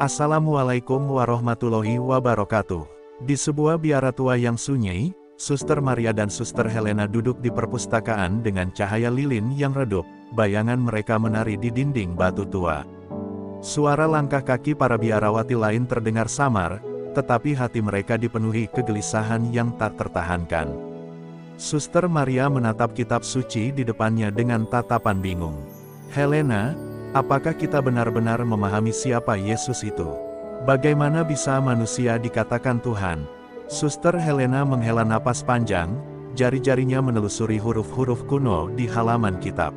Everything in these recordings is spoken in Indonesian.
Assalamualaikum warahmatullahi wabarakatuh. Di sebuah biara tua yang sunyi, Suster Maria dan Suster Helena duduk di perpustakaan dengan cahaya lilin yang redup. Bayangan mereka menari di dinding batu tua. Suara langkah kaki para biarawati lain terdengar samar, tetapi hati mereka dipenuhi kegelisahan yang tak tertahankan. Suster Maria menatap kitab suci di depannya dengan tatapan bingung. Helena, apakah kita benar-benar memahami siapa Yesus itu? Bagaimana bisa manusia dikatakan Tuhan? Suster Helena menghela napas panjang, jari-jarinya menelusuri huruf-huruf kuno di halaman kitab.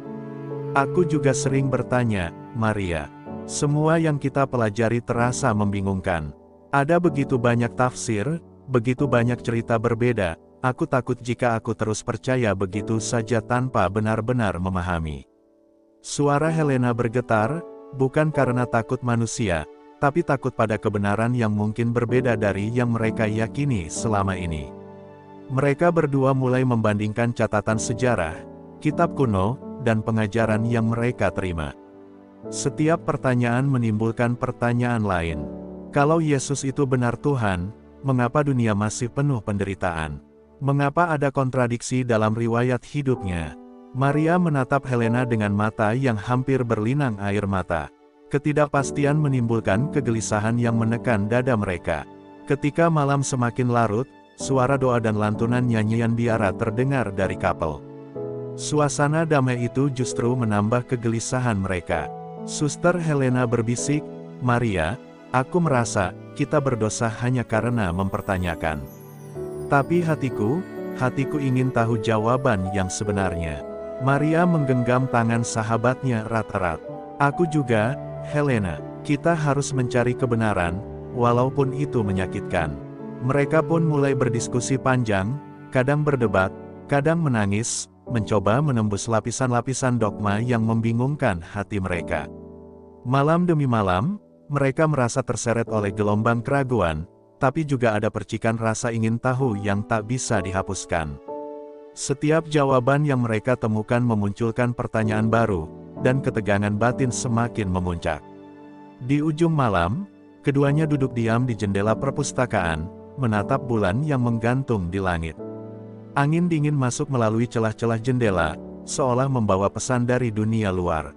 Aku juga sering bertanya, Maria. Semua yang kita pelajari terasa membingungkan. Ada begitu banyak tafsir, begitu banyak cerita berbeda, aku takut jika aku terus percaya begitu saja tanpa benar-benar memahami. Suara Helena bergetar, bukan karena takut manusia, tapi takut pada kebenaran yang mungkin berbeda dari yang mereka yakini selama ini. Mereka berdua mulai membandingkan catatan sejarah, kitab kuno, dan pengajaran yang mereka terima. Setiap pertanyaan menimbulkan pertanyaan lain. Kalau Yesus itu benar Tuhan, mengapa dunia masih penuh penderitaan? Mengapa ada kontradiksi dalam riwayat hidupnya? Maria menatap Helena dengan mata yang hampir berlinang air mata. Ketidakpastian menimbulkan kegelisahan yang menekan dada mereka. Ketika malam semakin larut, suara doa dan lantunan nyanyian biara terdengar dari kapel. Suasana damai itu justru menambah kegelisahan mereka. Suster Helena berbisik, Maria, aku merasa kita berdosa hanya karena mempertanyakan. Tapi hatiku ingin tahu jawaban yang sebenarnya. Maria menggenggam tangan sahabatnya erat-erat. Aku juga, Helena, kita harus mencari kebenaran, walaupun itu menyakitkan. Mereka pun mulai berdiskusi panjang, kadang berdebat, kadang menangis, mencoba menembus lapisan-lapisan dogma yang membingungkan hati mereka. Malam demi malam, mereka merasa terseret oleh gelombang keraguan, tapi juga ada percikan rasa ingin tahu yang tak bisa dihapuskan. Setiap jawaban yang mereka temukan memunculkan pertanyaan baru, dan ketegangan batin semakin memuncak. Di ujung malam, keduanya duduk diam di jendela perpustakaan, menatap bulan yang menggantung di langit. Angin dingin masuk melalui celah-celah jendela, seolah membawa pesan dari dunia luar.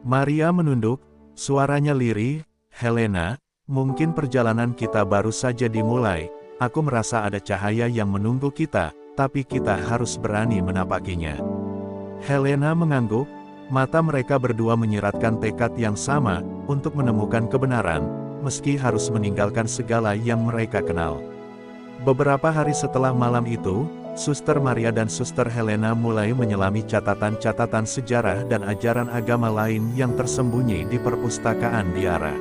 Maria menunduk, suaranya lirih, Helena, mungkin perjalanan kita baru saja dimulai, aku merasa ada cahaya yang menunggu kita, tapi kita harus berani menapakinya. Helena mengangguk, mata mereka berdua menyiratkan tekad yang sama, untuk menemukan kebenaran, meski harus meninggalkan segala yang mereka kenal. Beberapa hari setelah malam itu, Suster Maria dan Suster Helena mulai menyelami catatan-catatan sejarah dan ajaran agama lain yang tersembunyi di perpustakaan biara.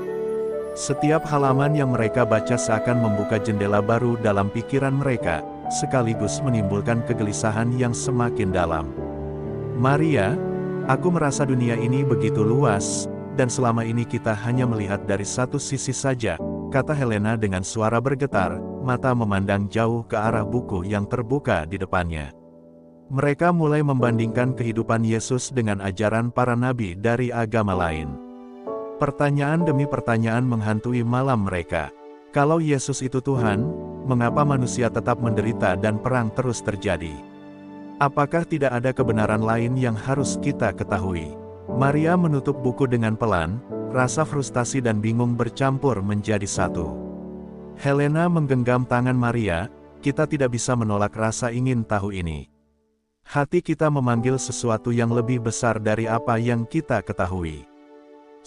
Setiap halaman yang mereka baca seakan membuka jendela baru dalam pikiran mereka, sekaligus menimbulkan kegelisahan yang semakin dalam. Maria, aku merasa dunia ini begitu luas, dan selama ini kita hanya melihat dari satu sisi saja, kata Helena dengan suara bergetar, mata memandang jauh ke arah buku yang terbuka di depannya. Mereka mulai membandingkan kehidupan Yesus dengan ajaran para nabi dari agama lain. Pertanyaan demi pertanyaan menghantui malam mereka. Kalau Yesus itu Tuhan, mengapa manusia tetap menderita dan perang terus terjadi? Apakah tidak ada kebenaran lain yang harus kita ketahui? Maria menutup buku dengan pelan, rasa frustasi dan bingung bercampur menjadi satu. Helena menggenggam tangan Maria, kita tidak bisa menolak rasa ingin tahu ini. Hati kita memanggil sesuatu yang lebih besar dari apa yang kita ketahui.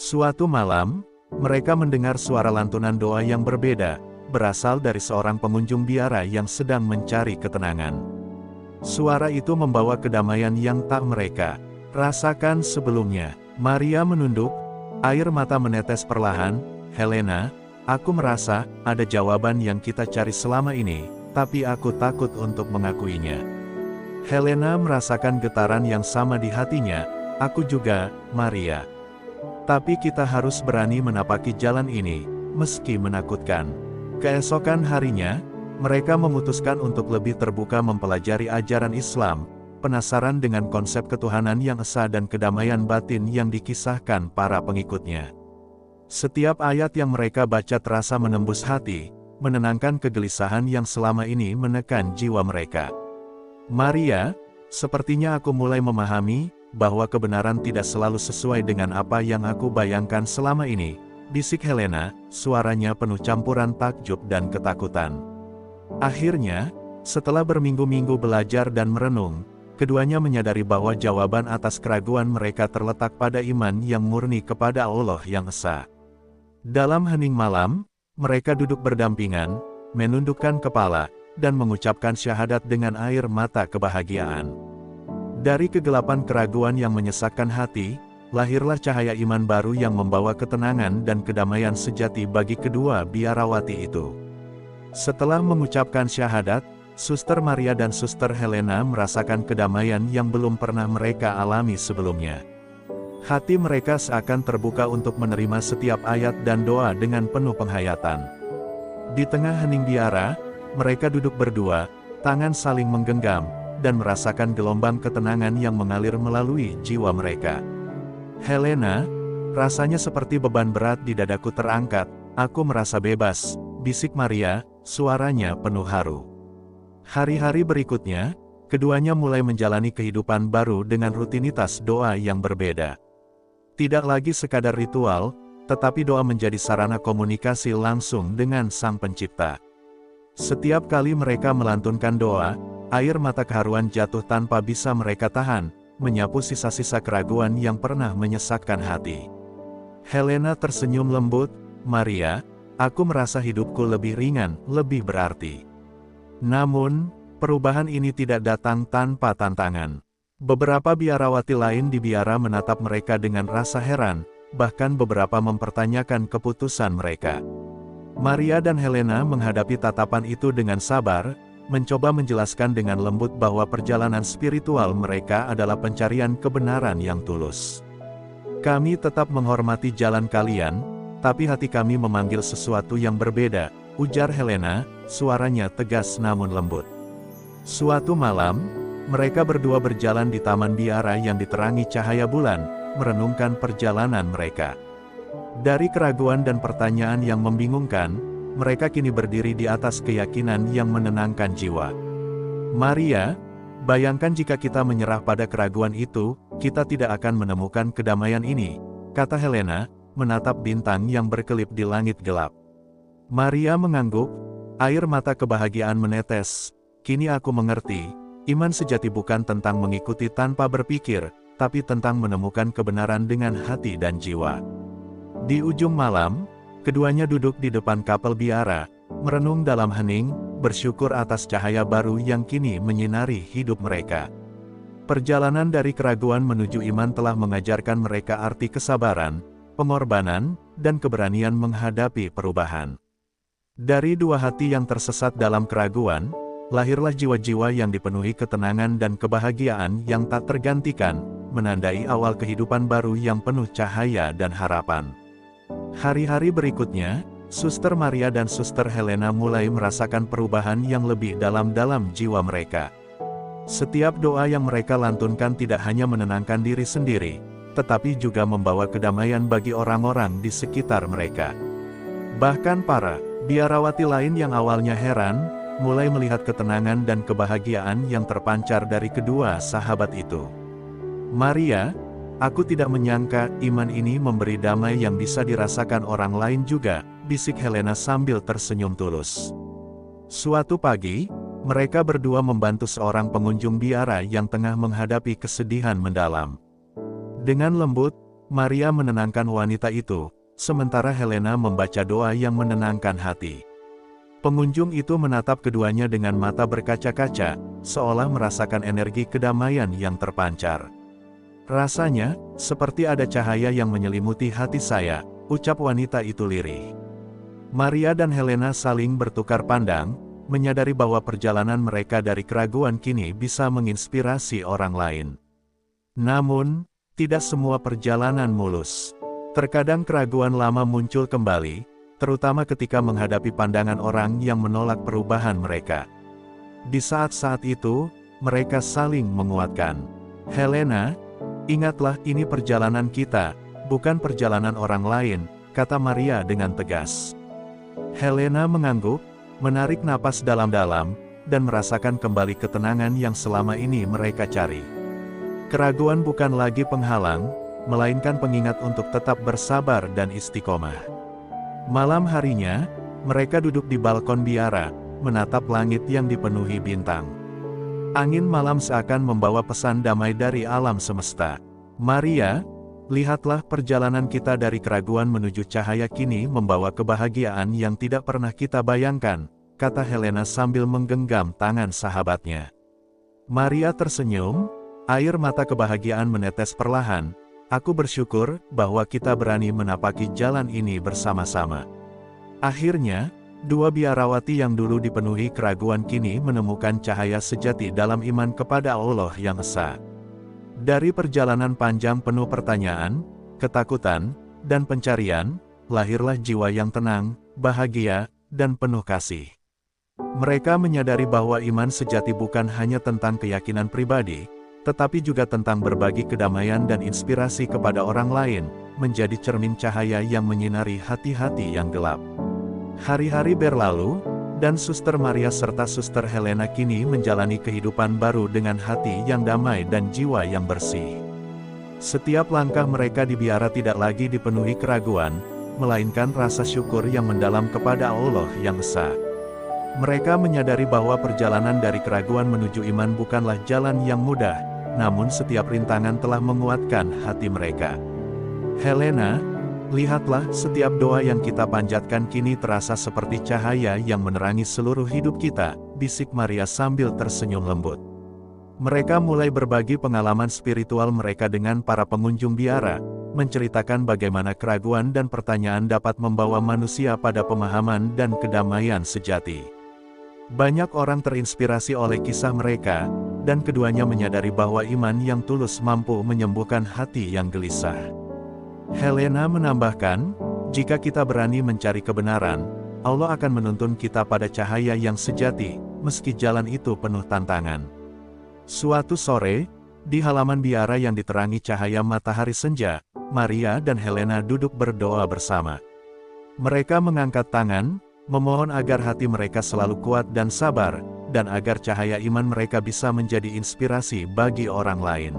Suatu malam, mereka mendengar suara lantunan doa yang berbeda, berasal dari seorang pengunjung biara yang sedang mencari ketenangan. Suara itu membawa kedamaian yang tak mereka rasakan sebelumnya. Maria menunduk, air mata menetes perlahan, Helena, aku merasa ada jawaban yang kita cari selama ini, tapi aku takut untuk mengakuinya. Helena merasakan getaran yang sama di hatinya, aku juga, Maria. Tapi kita harus berani menapaki jalan ini, meski menakutkan. Keesokan harinya, mereka memutuskan untuk lebih terbuka mempelajari ajaran Islam, penasaran dengan konsep ketuhanan yang esa dan kedamaian batin yang dikisahkan para pengikutnya. Setiap ayat yang mereka baca terasa menembus hati, menenangkan kegelisahan yang selama ini menekan jiwa mereka. Maria, sepertinya aku mulai memahami bahwa kebenaran tidak selalu sesuai dengan apa yang aku bayangkan selama ini, bisik Helena, suaranya penuh campuran takjub dan ketakutan. Akhirnya, setelah berminggu-minggu belajar dan merenung, keduanya menyadari bahwa jawaban atas keraguan mereka terletak pada iman yang murni kepada Allah yang Esa. Dalam hening malam, mereka duduk berdampingan, menundukkan kepala, dan mengucapkan syahadat dengan air mata kebahagiaan. Dari kegelapan keraguan yang menyesakkan hati, lahirlah cahaya iman baru yang membawa ketenangan dan kedamaian sejati bagi kedua biarawati itu. Setelah mengucapkan syahadat, Suster Maria dan Suster Helena merasakan kedamaian yang belum pernah mereka alami sebelumnya. Hati mereka seakan terbuka untuk menerima setiap ayat dan doa dengan penuh penghayatan. Di tengah hening biara, mereka duduk berdua, tangan saling menggenggam, dan merasakan gelombang ketenangan yang mengalir melalui jiwa mereka. Helena, rasanya seperti beban berat di dadaku terangkat, aku merasa bebas, bisik Maria, suaranya penuh haru. Hari-hari berikutnya, keduanya mulai menjalani kehidupan baru dengan rutinitas doa yang berbeda. Tidak lagi sekadar ritual, tetapi doa menjadi sarana komunikasi langsung dengan Sang Pencipta. Setiap kali mereka melantunkan doa, air mata keharuan jatuh tanpa bisa mereka tahan, menyapu sisa-sisa keraguan yang pernah menyesakkan hati. Helena tersenyum lembut, Maria, aku merasa hidupku lebih ringan, lebih berarti. Namun, perubahan ini tidak datang tanpa tantangan. Beberapa biarawati lain di biara menatap mereka dengan rasa heran, bahkan beberapa mempertanyakan keputusan mereka. Maria dan Helena menghadapi tatapan itu dengan sabar, mencoba menjelaskan dengan lembut bahwa perjalanan spiritual mereka adalah pencarian kebenaran yang tulus. Kami tetap menghormati jalan kalian, tapi hati kami memanggil sesuatu yang berbeda, ujar Helena, suaranya tegas namun lembut. Suatu malam, mereka berdua berjalan di taman biara yang diterangi cahaya bulan, merenungkan perjalanan mereka. Dari keraguan dan pertanyaan yang membingungkan, mereka kini berdiri di atas keyakinan yang menenangkan jiwa. Maria, bayangkan jika kita menyerah pada keraguan itu, kita tidak akan menemukan kedamaian ini, kata Helena, menatap bintang yang berkelip di langit gelap. Maria mengangguk, air mata kebahagiaan menetes, kini aku mengerti. Iman sejati bukan tentang mengikuti tanpa berpikir, tapi tentang menemukan kebenaran dengan hati dan jiwa. Di ujung malam, keduanya duduk di depan kapel biara, merenung dalam hening, bersyukur atas cahaya baru yang kini menyinari hidup mereka. Perjalanan dari keraguan menuju iman telah mengajarkan mereka arti kesabaran, pengorbanan, dan keberanian menghadapi perubahan. Dari dua hati yang tersesat dalam keraguan, lahirlah jiwa-jiwa yang dipenuhi ketenangan dan kebahagiaan yang tak tergantikan, menandai awal kehidupan baru yang penuh cahaya dan harapan. Hari-hari berikutnya, Suster Maria dan Suster Helena mulai merasakan perubahan yang lebih dalam jiwa mereka. Setiap doa yang mereka lantunkan tidak hanya menenangkan diri sendiri, tetapi juga membawa kedamaian bagi orang-orang di sekitar mereka. Bahkan para biarawati lain yang awalnya heran, mulai melihat ketenangan dan kebahagiaan yang terpancar dari kedua sahabat itu. Maria, aku tidak menyangka iman ini memberi damai yang bisa dirasakan orang lain juga, bisik Helena sambil tersenyum tulus. Suatu pagi, mereka berdua membantu seorang pengunjung biara yang tengah menghadapi kesedihan mendalam. Dengan lembut, Maria menenangkan wanita itu, sementara Helena membaca doa yang menenangkan hati. Pengunjung itu menatap keduanya dengan mata berkaca-kaca, seolah merasakan energi kedamaian yang terpancar. Rasanya, seperti ada cahaya yang menyelimuti hati saya, ucap wanita itu lirih. Maria dan Helena saling bertukar pandang, menyadari bahwa perjalanan mereka dari keraguan kini bisa menginspirasi orang lain. Namun, tidak semua perjalanan mulus. Terkadang keraguan lama muncul kembali, terutama ketika menghadapi pandangan orang yang menolak perubahan mereka. Di saat-saat itu, mereka saling menguatkan. Helena, ingatlah ini perjalanan kita, bukan perjalanan orang lain, kata Maria dengan tegas. Helena mengangguk, menarik napas dalam-dalam, dan merasakan kembali ketenangan yang selama ini mereka cari. Keraguan bukan lagi penghalang, melainkan pengingat untuk tetap bersabar dan istiqomah. Malam harinya, mereka duduk di balkon biara, menatap langit yang dipenuhi bintang. Angin malam seakan membawa pesan damai dari alam semesta. Maria, lihatlah perjalanan kita dari keraguan menuju cahaya kini membawa kebahagiaan yang tidak pernah kita bayangkan, kata Helena sambil menggenggam tangan sahabatnya. Maria tersenyum, air mata kebahagiaan menetes perlahan. Aku bersyukur bahwa kita berani menapaki jalan ini bersama-sama. Akhirnya, dua biarawati yang dulu dipenuhi keraguan kini menemukan cahaya sejati dalam iman kepada Allah yang Esa. Dari perjalanan panjang penuh pertanyaan, ketakutan, dan pencarian, lahirlah jiwa yang tenang, bahagia, dan penuh kasih. Mereka menyadari bahwa iman sejati bukan hanya tentang keyakinan pribadi, tetapi juga tentang berbagi kedamaian dan inspirasi kepada orang lain, menjadi cermin cahaya yang menyinari hati-hati yang gelap. Hari-hari berlalu, dan Suster Maria serta Suster Helena kini menjalani kehidupan baru dengan hati yang damai dan jiwa yang bersih. Setiap langkah mereka di biara tidak lagi dipenuhi keraguan, melainkan rasa syukur yang mendalam kepada Allah yang Esa. Mereka menyadari bahwa perjalanan dari keraguan menuju iman bukanlah jalan yang mudah, namun setiap rintangan telah menguatkan hati mereka. Helena, lihatlah setiap doa yang kita panjatkan kini terasa seperti cahaya yang menerangi seluruh hidup kita, bisik Maria sambil tersenyum lembut. Mereka mulai berbagi pengalaman spiritual mereka dengan para pengunjung biara, menceritakan bagaimana keraguan dan pertanyaan dapat membawa manusia pada pemahaman dan kedamaian sejati. Banyak orang terinspirasi oleh kisah mereka, dan keduanya menyadari bahwa iman yang tulus mampu menyembuhkan hati yang gelisah. Helena menambahkan, jika kita berani mencari kebenaran, Allah akan menuntun kita pada cahaya yang sejati, meski jalan itu penuh tantangan. Suatu sore, di halaman biara yang diterangi cahaya matahari senja, Maria dan Helena duduk berdoa bersama. Mereka mengangkat tangan, memohon agar hati mereka selalu kuat dan sabar, dan agar cahaya iman mereka bisa menjadi inspirasi bagi orang lain.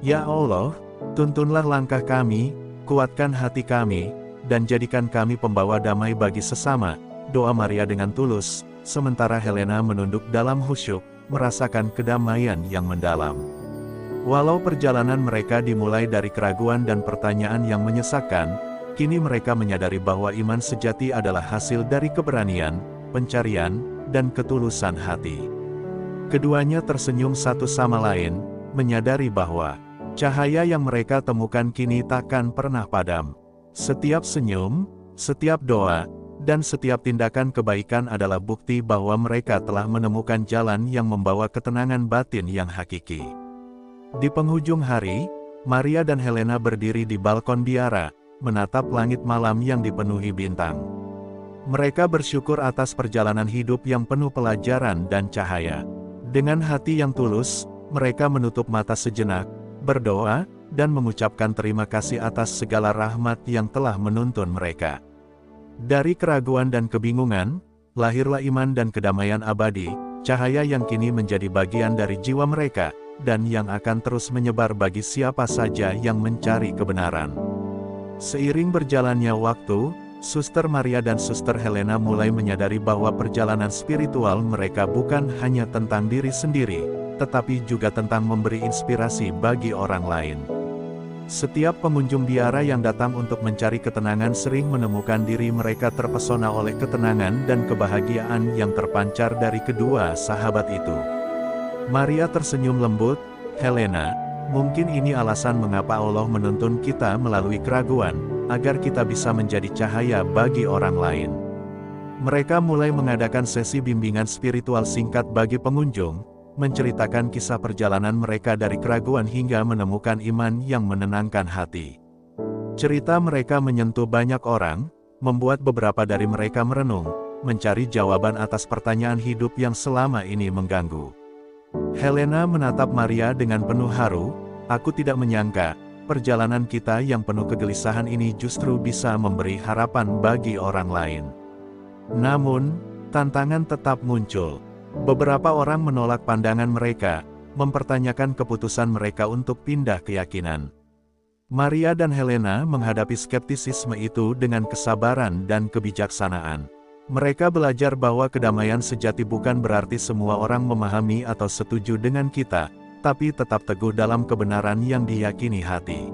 Ya Allah, tuntunlah langkah kami, kuatkan hati kami, dan jadikan kami pembawa damai bagi sesama, doa Maria dengan tulus, sementara Helena menunduk dalam khusyuk, merasakan kedamaian yang mendalam. Walau perjalanan mereka dimulai dari keraguan dan pertanyaan yang menyesakkan, kini mereka menyadari bahwa iman sejati adalah hasil dari keberanian, pencarian, dan ketulusan hati. Keduanya tersenyum satu sama lain, menyadari bahwa cahaya yang mereka temukan kini takkan pernah padam. Setiap senyum, setiap doa, dan setiap tindakan kebaikan adalah bukti bahwa mereka telah menemukan jalan yang membawa ketenangan batin yang hakiki. Di penghujung hari, Maria dan Helena berdiri di balkon biara, menatap langit malam yang dipenuhi bintang. Mereka bersyukur atas perjalanan hidup yang penuh pelajaran dan cahaya. Dengan hati yang tulus, mereka menutup mata sejenak, berdoa, dan mengucapkan terima kasih atas segala rahmat yang telah menuntun mereka. Dari keraguan dan kebingungan, lahirlah iman dan kedamaian abadi, cahaya yang kini menjadi bagian dari jiwa mereka, dan yang akan terus menyebar bagi siapa saja yang mencari kebenaran. Seiring berjalannya waktu, Suster Maria dan Suster Helena mulai menyadari bahwa perjalanan spiritual mereka bukan hanya tentang diri sendiri, tetapi juga tentang memberi inspirasi bagi orang lain. Setiap pengunjung biara yang datang untuk mencari ketenangan sering menemukan diri mereka terpesona oleh ketenangan dan kebahagiaan yang terpancar dari kedua sahabat itu. Maria tersenyum lembut, Helena, mungkin ini alasan mengapa Allah menuntun kita melalui keraguan, agar kita bisa menjadi cahaya bagi orang lain. Mereka mulai mengadakan sesi bimbingan spiritual singkat bagi pengunjung, menceritakan kisah perjalanan mereka dari keraguan hingga menemukan iman yang menenangkan hati. Cerita mereka menyentuh banyak orang, membuat beberapa dari mereka merenung, mencari jawaban atas pertanyaan hidup yang selama ini mengganggu. Helena menatap Maria dengan penuh haru, aku tidak menyangka, perjalanan kita yang penuh kegelisahan ini justru bisa memberi harapan bagi orang lain. Namun, tantangan tetap muncul. Beberapa orang menolak pandangan mereka, mempertanyakan keputusan mereka untuk pindah keyakinan. Maria dan Helena menghadapi skeptisisme itu dengan kesabaran dan kebijaksanaan. Mereka belajar bahwa kedamaian sejati bukan berarti semua orang memahami atau setuju dengan kita, tapi tetap teguh dalam kebenaran yang diyakini hati.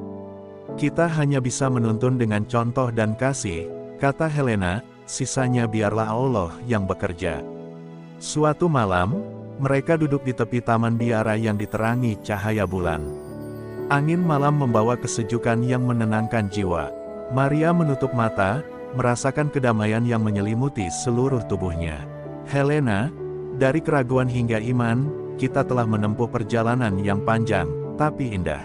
Kita hanya bisa menuntun dengan contoh dan kasih, kata Helena, sisanya biarlah Allah yang bekerja. Suatu malam, mereka duduk di tepi taman biara yang diterangi cahaya bulan. Angin malam membawa kesejukan yang menenangkan jiwa. Maria menutup mata, merasakan kedamaian yang menyelimuti seluruh tubuhnya. Helena, dari keraguan hingga iman, kita telah menempuh perjalanan yang panjang, tapi indah.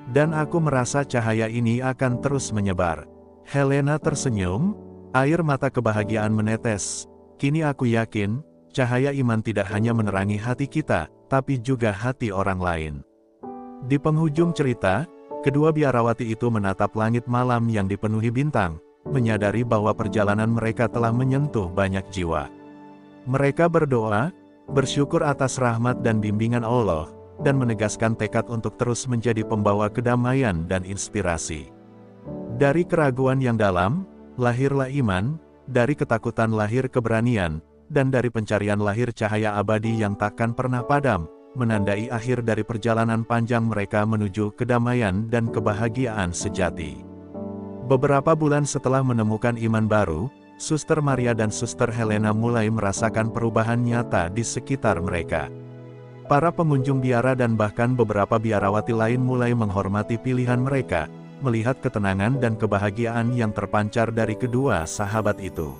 Dan aku merasa cahaya ini akan terus menyebar. Helena tersenyum, air mata kebahagiaan menetes. Kini aku yakin, cahaya iman tidak hanya menerangi hati kita, tapi juga hati orang lain. Di penghujung cerita, kedua biarawati itu menatap langit malam yang dipenuhi bintang, menyadari bahwa perjalanan mereka telah menyentuh banyak jiwa. Mereka berdoa, bersyukur atas rahmat dan bimbingan Allah, dan menegaskan tekad untuk terus menjadi pembawa kedamaian dan inspirasi. Dari keraguan yang dalam, lahirlah iman, dari ketakutan lahir keberanian, dan dari pencarian lahir cahaya abadi yang takkan pernah padam, menandai akhir dari perjalanan panjang mereka menuju kedamaian dan kebahagiaan sejati. Beberapa bulan setelah menemukan iman baru, Suster Maria dan Suster Helena mulai merasakan perubahan nyata di sekitar mereka. Para pengunjung biara dan bahkan beberapa biarawati lain mulai menghormati pilihan mereka, melihat ketenangan dan kebahagiaan yang terpancar dari kedua sahabat itu.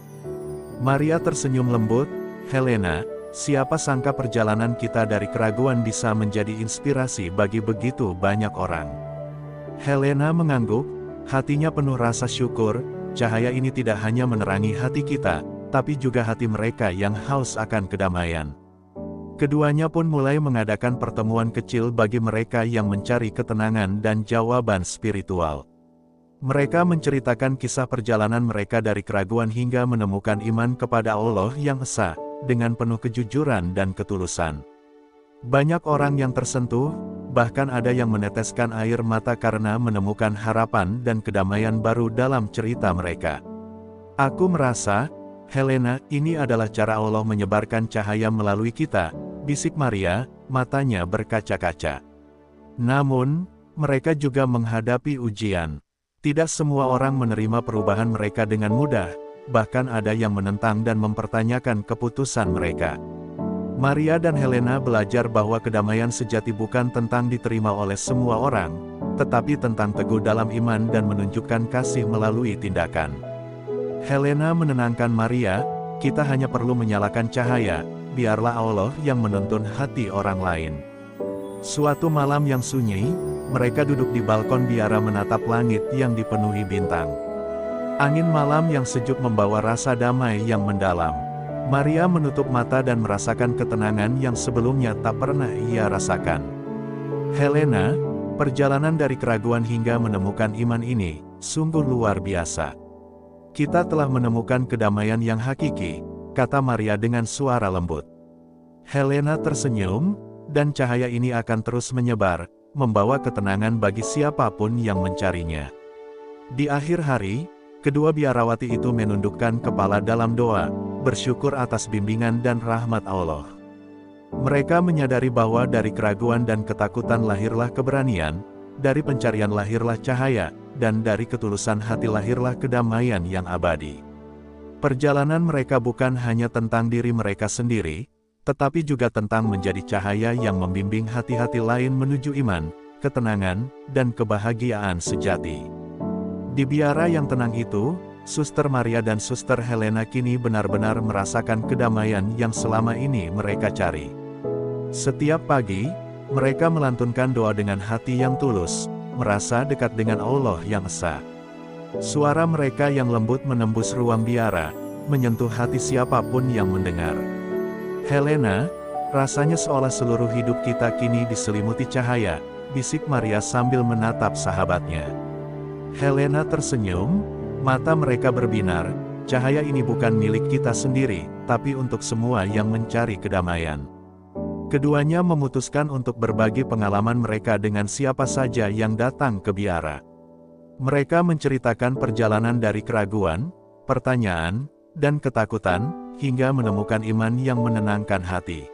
Maria tersenyum lembut, Helena, siapa sangka perjalanan kita dari keraguan bisa menjadi inspirasi bagi begitu banyak orang. Helena mengangguk, hatinya penuh rasa syukur, cahaya ini tidak hanya menerangi hati kita, tapi juga hati mereka yang haus akan kedamaian. Keduanya pun mulai mengadakan pertemuan kecil bagi mereka yang mencari ketenangan dan jawaban spiritual. Mereka menceritakan kisah perjalanan mereka dari keraguan hingga menemukan iman kepada Allah yang esa, dengan penuh kejujuran dan ketulusan. Banyak orang yang tersentuh, bahkan ada yang meneteskan air mata karena menemukan harapan dan kedamaian baru dalam cerita mereka. Aku merasa, Helena, ini adalah cara Allah menyebarkan cahaya melalui kita, bisik Maria, matanya berkaca-kaca. Namun, mereka juga menghadapi ujian. Tidak semua orang menerima perubahan mereka dengan mudah, bahkan ada yang menentang dan mempertanyakan keputusan mereka. Maria dan Helena belajar bahwa kedamaian sejati bukan tentang diterima oleh semua orang, tetapi tentang teguh dalam iman dan menunjukkan kasih melalui tindakan. Helena menenangkan Maria, kita hanya perlu menyalakan cahaya, biarlah Allah yang menuntun hati orang lain. Suatu malam yang sunyi, mereka duduk di balkon biara menatap langit yang dipenuhi bintang. Angin malam yang sejuk membawa rasa damai yang mendalam. Maria menutup mata dan merasakan ketenangan yang sebelumnya tak pernah ia rasakan. Helena, perjalanan dari keraguan hingga menemukan iman ini, sungguh luar biasa. Kita telah menemukan kedamaian yang hakiki, kata Maria dengan suara lembut. Helena tersenyum, dan cahaya ini akan terus menyebar, membawa ketenangan bagi siapapun yang mencarinya. Di akhir hari, kedua biarawati itu menundukkan kepala dalam doa, bersyukur atas bimbingan dan rahmat Allah. Mereka menyadari bahwa dari keraguan dan ketakutan lahirlah keberanian, dari pencarian lahirlah cahaya, dan dari ketulusan hati lahirlah kedamaian yang abadi. Perjalanan mereka bukan hanya tentang diri mereka sendiri, tetapi juga tentang menjadi cahaya yang membimbing hati-hati lain menuju iman, ketenangan, dan kebahagiaan sejati. Di biara yang tenang itu, Suster Maria dan Suster Helena kini benar-benar merasakan kedamaian yang selama ini mereka cari. Setiap pagi, mereka melantunkan doa dengan hati yang tulus, merasa dekat dengan Allah yang esa. Suara mereka yang lembut menembus ruang biara, menyentuh hati siapapun yang mendengar. Helena, rasanya seolah seluruh hidup kita kini diselimuti cahaya, bisik Maria sambil menatap sahabatnya. Helena tersenyum, mata mereka berbinar, cahaya ini bukan milik kita sendiri, tapi untuk semua yang mencari kedamaian. Keduanya memutuskan untuk berbagi pengalaman mereka dengan siapa saja yang datang ke biara. Mereka menceritakan perjalanan dari keraguan, pertanyaan, dan ketakutan, hingga menemukan iman yang menenangkan hati.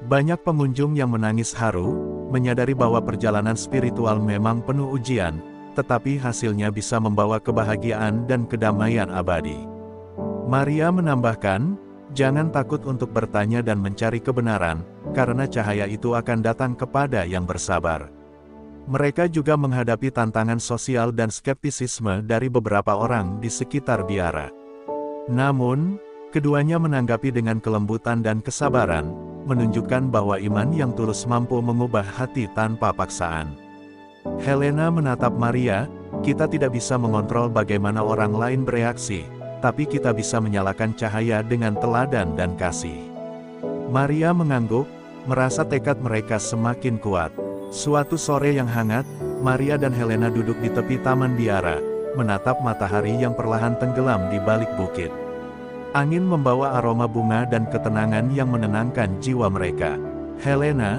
Banyak pengunjung yang menangis haru, menyadari bahwa perjalanan spiritual memang penuh ujian, tetapi hasilnya bisa membawa kebahagiaan dan kedamaian abadi. Maria menambahkan, jangan takut untuk bertanya dan mencari kebenaran, karena cahaya itu akan datang kepada yang bersabar. Mereka juga menghadapi tantangan sosial dan skeptisisme dari beberapa orang di sekitar biara. Namun, keduanya menanggapi dengan kelembutan dan kesabaran, menunjukkan bahwa iman yang tulus mampu mengubah hati tanpa paksaan. Helena menatap Maria, kita tidak bisa mengontrol bagaimana orang lain bereaksi, tapi kita bisa menyalakan cahaya dengan teladan dan kasih. Maria mengangguk, merasa tekad mereka semakin kuat. Suatu sore yang hangat, Maria dan Helena duduk di tepi taman biara, menatap matahari yang perlahan tenggelam di balik bukit. Angin membawa aroma bunga dan ketenangan yang menenangkan jiwa mereka. Helena,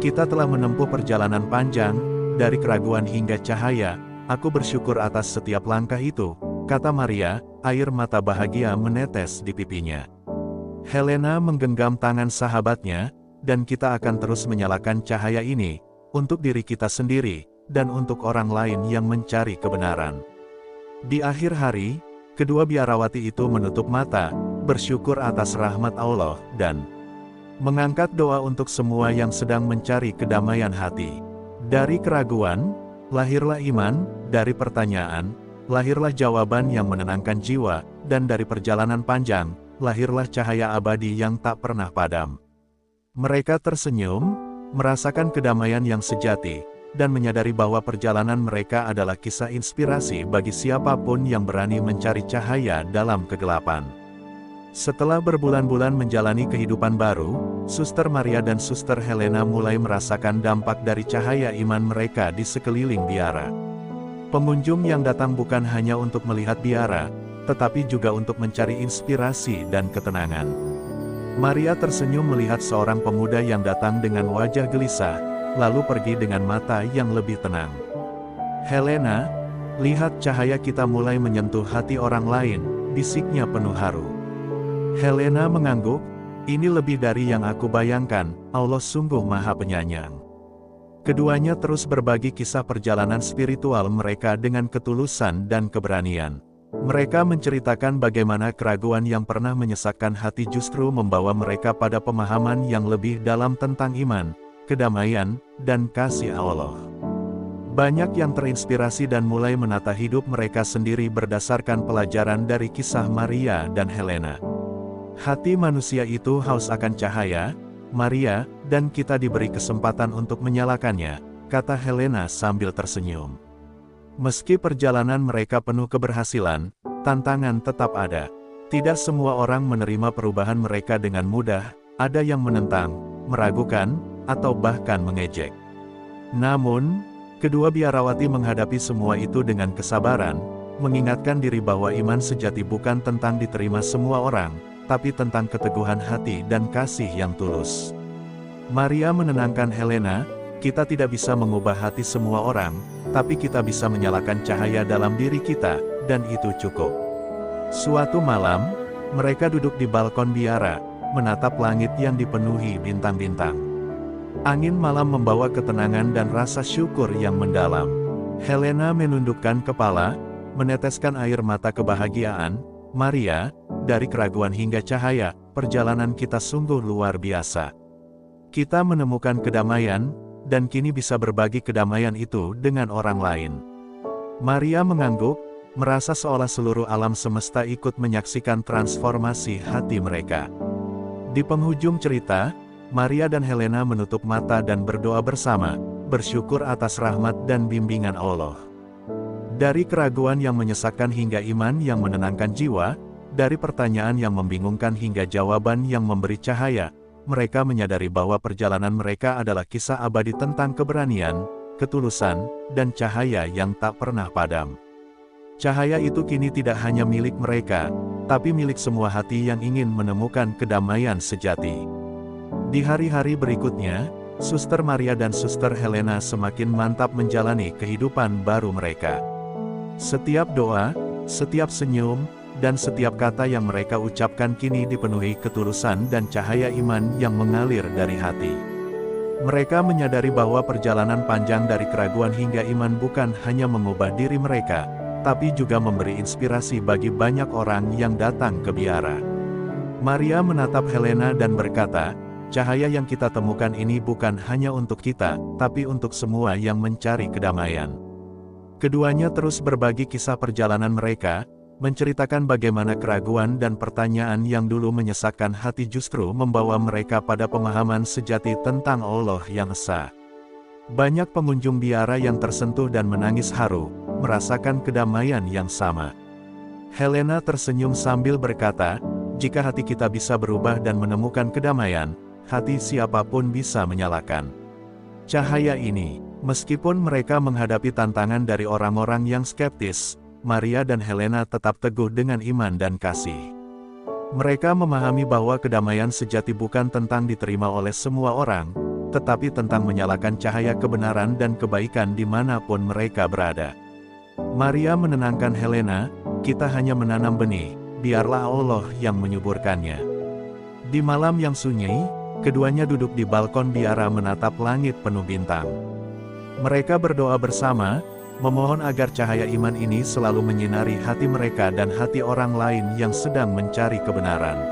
kita telah menempuh perjalanan panjang, dari keraguan hingga cahaya, aku bersyukur atas setiap langkah itu, kata Maria, air mata bahagia menetes di pipinya. Helena menggenggam tangan sahabatnya, dan kita akan terus menyalakan cahaya ini, untuk diri kita sendiri, dan untuk orang lain yang mencari kebenaran. Di akhir hari, kedua biarawati itu menutup mata, bersyukur atas rahmat Allah, dan mengangkat doa untuk semua yang sedang mencari kedamaian hati. Dari keraguan, lahirlah iman, dari pertanyaan, lahirlah jawaban yang menenangkan jiwa, dan dari perjalanan panjang, lahirlah cahaya abadi yang tak pernah padam. Mereka tersenyum, merasakan kedamaian yang sejati, dan menyadari bahwa perjalanan mereka adalah kisah inspirasi bagi siapapun yang berani mencari cahaya dalam kegelapan. Setelah berbulan-bulan menjalani kehidupan baru, Suster Maria dan Suster Helena mulai merasakan dampak dari cahaya iman mereka di sekeliling biara. Pengunjung yang datang bukan hanya untuk melihat biara, tetapi juga untuk mencari inspirasi dan ketenangan. Maria tersenyum melihat seorang pemuda yang datang dengan wajah gelisah, lalu pergi dengan mata yang lebih tenang. Helena, lihat cahaya kita mulai menyentuh hati orang lain, bisiknya penuh haru. Helena mengangguk, ini lebih dari yang aku bayangkan, Allah sungguh maha penyayang. Keduanya terus berbagi kisah perjalanan spiritual mereka dengan ketulusan dan keberanian. Mereka menceritakan bagaimana keraguan yang pernah menyesakkan hati justru membawa mereka pada pemahaman yang lebih dalam tentang iman, kedamaian, dan kasih Allah. Banyak yang terinspirasi dan mulai menata hidup mereka sendiri berdasarkan pelajaran dari kisah Maria dan Helena. Hati manusia itu haus akan cahaya, Maria, dan kita diberi kesempatan untuk menyalakannya, kata Helena sambil tersenyum. Meski perjalanan mereka penuh keberhasilan, tantangan tetap ada. Tidak semua orang menerima perubahan mereka dengan mudah, ada yang menentang, meragukan, atau bahkan mengejek. Namun, kedua biarawati menghadapi semua itu dengan kesabaran, mengingatkan diri bahwa iman sejati bukan tentang diterima semua orang, tapi tentang keteguhan hati dan kasih yang tulus. Maria menenangkan Helena, kita tidak bisa mengubah hati semua orang, tapi kita bisa menyalakan cahaya dalam diri kita, dan itu cukup. Suatu malam, mereka duduk di balkon biara, menatap langit yang dipenuhi bintang-bintang. Angin malam membawa ketenangan dan rasa syukur yang mendalam. Helena menundukkan kepala, meneteskan air mata kebahagiaan. Maria, dari keraguan hingga cahaya, perjalanan kita sungguh luar biasa. Kita menemukan kedamaian, dan kini bisa berbagi kedamaian itu dengan orang lain. Maria mengangguk, merasa seolah seluruh alam semesta ikut menyaksikan transformasi hati mereka. Di penghujung cerita, Maria dan Helena menutup mata dan berdoa bersama, bersyukur atas rahmat dan bimbingan Allah. Dari keraguan yang menyesakkan hingga iman yang menenangkan jiwa, dari pertanyaan yang membingungkan hingga jawaban yang memberi cahaya, mereka menyadari bahwa perjalanan mereka adalah kisah abadi tentang keberanian, ketulusan, dan cahaya yang tak pernah padam. Cahaya itu kini tidak hanya milik mereka, tapi milik semua hati yang ingin menemukan kedamaian sejati. Di hari-hari berikutnya, Suster Maria dan Suster Helena semakin mantap menjalani kehidupan baru mereka. Setiap doa, setiap senyum, dan setiap kata yang mereka ucapkan kini dipenuhi ketulusan dan cahaya iman yang mengalir dari hati. Mereka menyadari bahwa perjalanan panjang dari keraguan hingga iman bukan hanya mengubah diri mereka, tapi juga memberi inspirasi bagi banyak orang yang datang ke biara. Maria menatap Helena dan berkata, "Cahaya yang kita temukan ini bukan hanya untuk kita, tapi untuk semua yang mencari kedamaian." Keduanya terus berbagi kisah perjalanan mereka, menceritakan bagaimana keraguan dan pertanyaan yang dulu menyesakkan hati justru membawa mereka pada pemahaman sejati tentang Allah yang esa. Banyak pengunjung biara yang tersentuh dan menangis haru, merasakan kedamaian yang sama. Helena tersenyum sambil berkata, "Jika hati kita bisa berubah dan menemukan kedamaian, hati siapapun bisa menyalakan cahaya ini." Meskipun mereka menghadapi tantangan dari orang-orang yang skeptis, Maria dan Helena tetap teguh dengan iman dan kasih. Mereka memahami bahwa kedamaian sejati bukan tentang diterima oleh semua orang, tetapi tentang menyalakan cahaya kebenaran dan kebaikan dimanapun mereka berada. Maria menenangkan Helena, "Kita hanya menanam benih, biarlah Allah yang menyuburkannya." Di malam yang sunyi, keduanya duduk di balkon biara menatap langit penuh bintang. Mereka berdoa bersama, memohon agar cahaya iman ini selalu menyinari hati mereka dan hati orang lain yang sedang mencari kebenaran.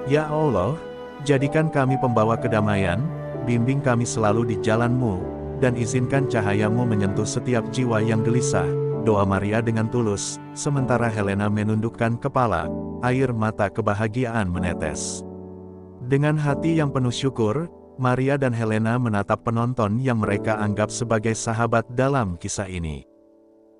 Ya Allah, jadikan kami pembawa kedamaian, bimbing kami selalu di jalan-Mu, dan izinkan cahaya-Mu menyentuh setiap jiwa yang gelisah. Doa Maria dengan tulus, sementara Helena menundukkan kepala, air mata kebahagiaan menetes. Dengan hati yang penuh syukur, Maria dan Helena menatap penonton yang mereka anggap sebagai sahabat dalam kisah ini.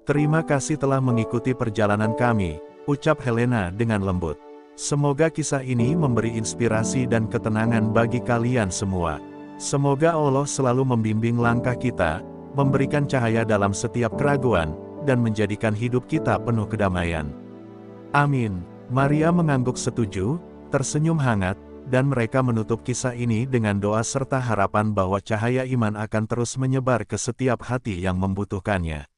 "Terima kasih telah mengikuti perjalanan kami," ucap Helena dengan lembut. "Semoga kisah ini memberi inspirasi dan ketenangan bagi kalian semua. Semoga Allah selalu membimbing langkah kita, memberikan cahaya dalam setiap keraguan, dan menjadikan hidup kita penuh kedamaian. Amin." Maria mengangguk setuju, tersenyum hangat, dan mereka menutup kisah ini dengan doa serta harapan bahwa cahaya iman akan terus menyebar ke setiap hati yang membutuhkannya.